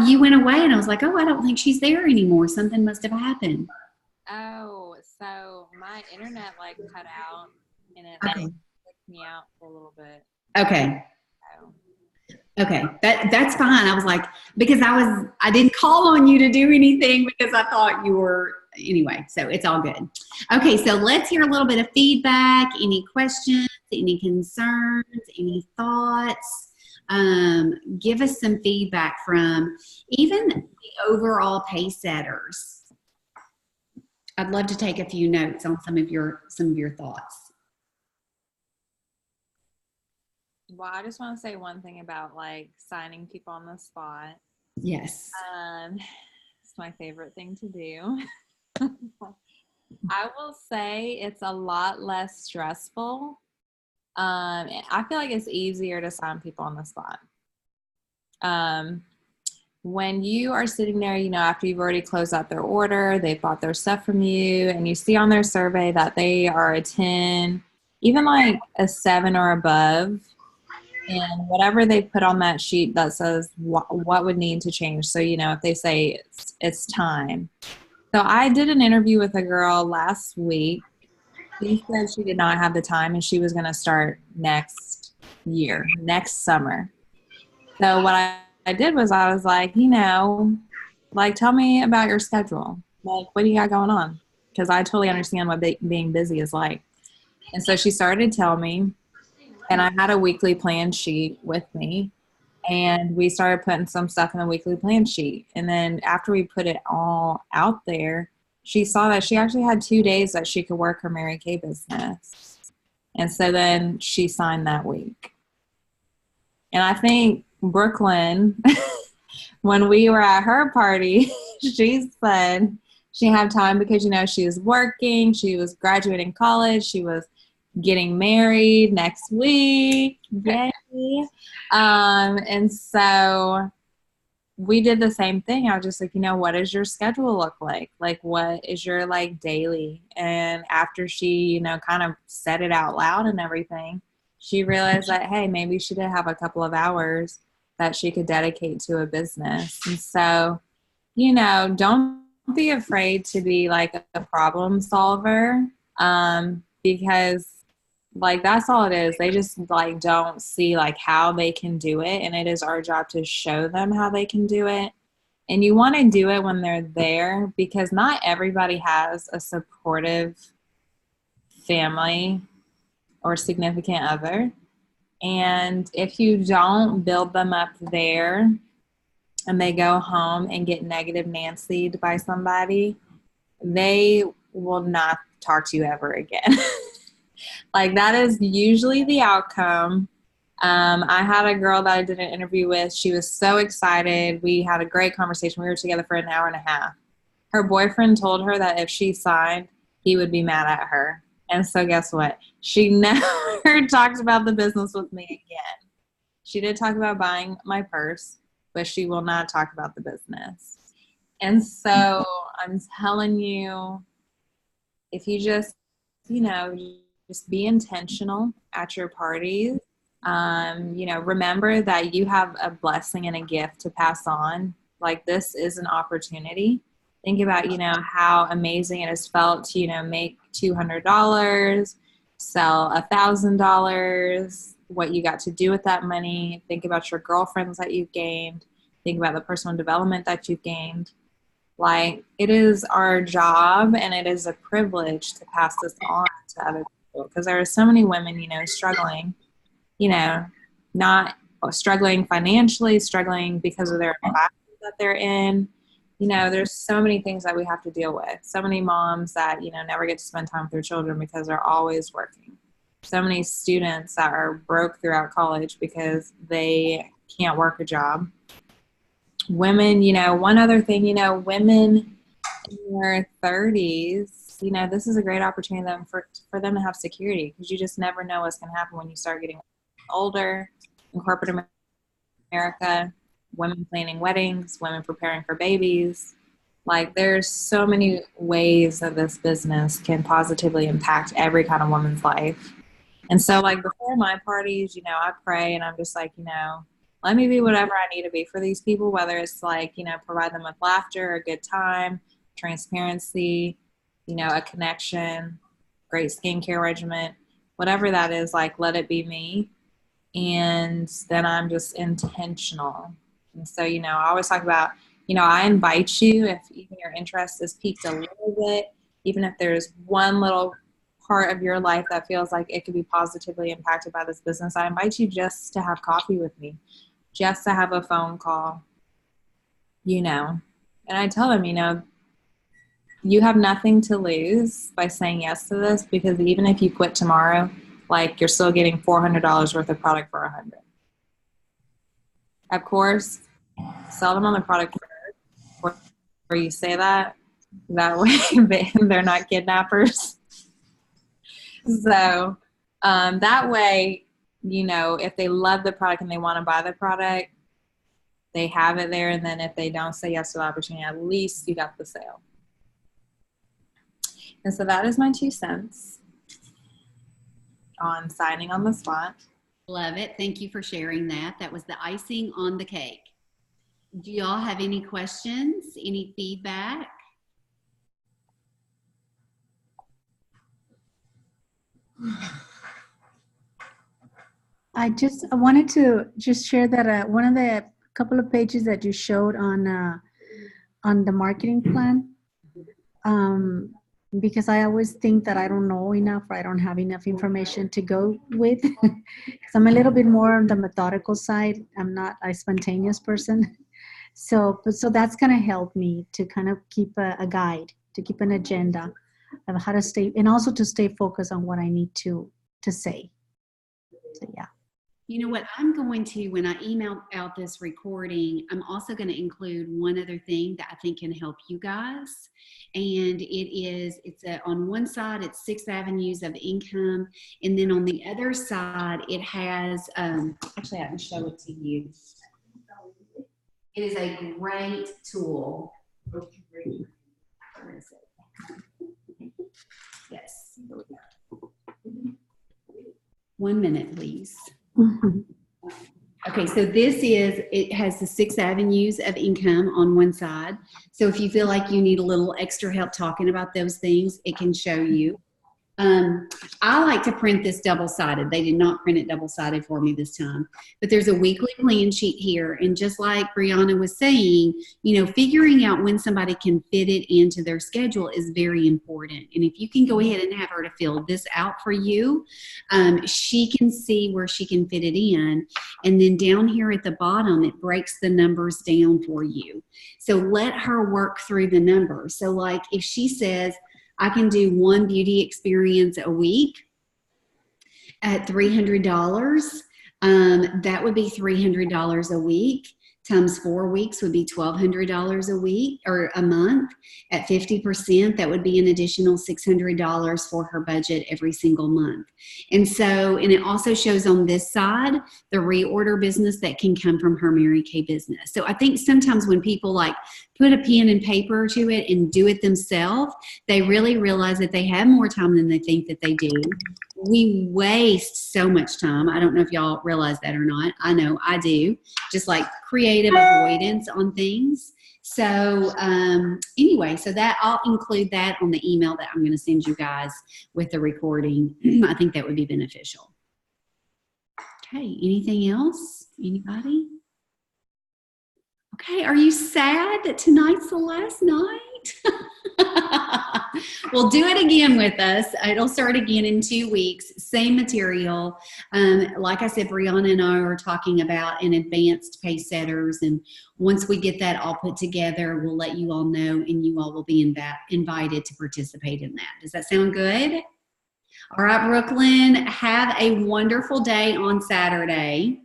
You went away, and I was like, oh, I don't think she's there anymore. Something must have happened. Oh, so my internet cut out, and it Okay. kicked me out for a little bit. Okay. Okay, that's fine. I was like, because I didn't call on you to do anything because I thought you were, anyway, so it's all good. Okay, so let's hear a little bit of feedback. Any questions, any concerns, any thoughts? Give us some feedback from even the overall Pacesetters. I'd love to take a few notes on some of your thoughts. Well, I just want to say one thing about signing people on the spot. Yes. It's my favorite thing to do. I will say it's a lot less stressful. I feel like it's easier to sign people on the spot. When you are sitting there, after you've already closed out their order, they've bought their stuff from you, and you see on their survey that they are a 10, even a 7 or above. And whatever they put on that sheet that says what would need to change. So, if they say it's time. So I did an interview with a girl last week. She said she did not have the time, and she was going to start next summer. So what I did was I was like, tell me about your schedule. What do you got going on? Because I totally understand what being busy is like. And so she started telling me. And I had a weekly plan sheet with me, and we started putting some stuff in the weekly plan sheet. And then after we put it all out there, she saw that she actually had 2 days that she could work her Mary Kay business. And so then she signed that week. And I think Brooklyn, when we were at her party, she said she didn't have time because, you know, she was working, she was graduating college, she was getting married next week. Yay. And so we did the same thing. I was just like, you know, what does your schedule look like? Like, what is your like daily? And after she, you know, kind of said it out loud and everything, she realized that, hey, maybe she did have a couple of hours that she could dedicate to a business. And so, you know, don't be afraid to be like a problem solver, because like that's all it is. They just like don't see like how they can do it, and it is our job to show them how they can do it. And you want to do it when they're there, because not everybody has a supportive family or significant other. And if you don't build them up there and they go home and get negative Nancy'd by somebody, they will not talk to you ever again. Like that is usually the outcome. I had a girl that I did an interview with. She was so excited. We had a great conversation. We were together for an hour and a half. Her boyfriend told her that if she signed, he would be mad at her. And so guess what? She never talked about the business with me again. She did talk about buying my purse, but she will not talk about the business. And so I'm telling you, if you just, you know, just be intentional at your parties. You know, remember that you have a blessing and a gift to pass on. Like this is an opportunity. Think about, you know, how amazing it has felt to, you know, make $200, sell $1,000, what you got to do with that money. Think about your girlfriends that you've gained. Think about the personal development that you've gained. Like it is our job and it is a privilege to pass this on to other people, because there are so many women, you know, struggling, you know, not struggling financially, struggling because of their environment that they're in. You know, there's so many things that we have to deal with. So many moms that, you know, never get to spend time with their children because they're always working. So many students that are broke throughout college because they can't work a job. Women, you know, one other thing, you know, women in their 30s, you know, this is a great opportunity for them to have security, because you just never know what's going to happen when you start getting older. In corporate America, women planning weddings, women preparing for babies. Like there's so many ways that this business can positively impact every kind of woman's life. And so like before my parties, you know, I pray and I'm just like, you know, let me be whatever I need to be for these people, whether it's like, you know, provide them with laughter, a good time, transparency, you know, a connection, great skincare regimen, whatever that is, like, let it be me. And then I'm just intentional. And so, you know, I always talk about, you know, I invite you, if even your interest is piqued a little bit, even if there's one little part of your life that feels like it could be positively impacted by this business, I invite you just to have coffee with me, just to have a phone call, you know. And I tell them, you know, you have nothing to lose by saying yes to this, because even if you quit tomorrow, like you're still getting $400 worth of product for $100. Of course, sell them on the product first, or you say that way they're not kidnappers. So that way, you know, if they love the product and they want to buy the product, they have it there. And then if they don't say yes to the opportunity, at least you got the sale. And so that is my 2 cents on signing on the spot. Love it. Thank you for sharing that. That was the icing on the cake. Do y'all have any questions? Any feedback? I wanted to just share that one of the couple of pages that you showed on the marketing plan, because I always think that I don't know enough, or I don't have enough information to go with, because I'm a little bit more on the methodical side. I'm not a spontaneous person. So that's going to help me to kind of keep a guide, to keep an agenda of how to stay, and also to stay focused on what I need to say. So yeah. You know what? I'm going to, when I email out this recording, I'm also going to include one other thing that I think can help you guys. And on one side, it's 6 avenues of income. And then on the other side, it has, actually, I can show it to you. It is a great tool. Where is it? Yes. 1 minute, please. Mhm. Okay, so it has the 6 avenues of income on one side. So if you feel like you need a little extra help talking about those things, it can show you. I like to print this double-sided. They did not print it double-sided for me this time. But there's a weekly plan sheet here. And just like Brianna was saying, figuring out when somebody can fit it into their schedule is very important. And if you can go ahead and have her to fill this out for you, she can see where she can fit it in. And then down here at the bottom, it breaks the numbers down for you. So let her work through the numbers. So like if she says, I can do one beauty experience a week at $300. That would be $300 a week times 4 weeks would be $1,200 a week or a month. At 50%, that would be an additional $600 for her budget every single month. And it also shows on this side the reorder business that can come from her Mary Kay business. So I think sometimes when people like put a pen and paper to it and do it themselves, they really realize that they have more time than they think that they do. We waste so much time. I don't know if y'all realize that or not. I know I do. Just like creative avoidance on things. So anyway, so that I'll include that on the email that I'm going to send you guys with the recording. I think that would be beneficial. Okay, anything else? Anybody? Okay, are you sad that tonight's the last night? Well, do it again with us. It'll start again in 2 weeks. Same material. Like I said, Brianna and I are talking about an advanced Pacesetters, and once we get that all put together, we'll let you all know, and you all will be invited to participate in that. Does that sound good? All right, Brooklyn, have a wonderful day on Saturday.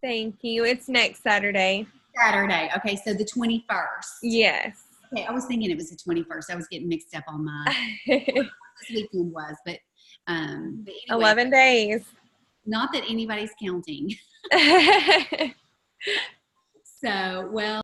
Thank you. It's next Saturday. Saturday. Okay, so the 21st. Yes. Okay, I was thinking it was the 21st. I was getting mixed up on my this weekend was, but anyway, 11 days. Not that anybody's counting. So, well.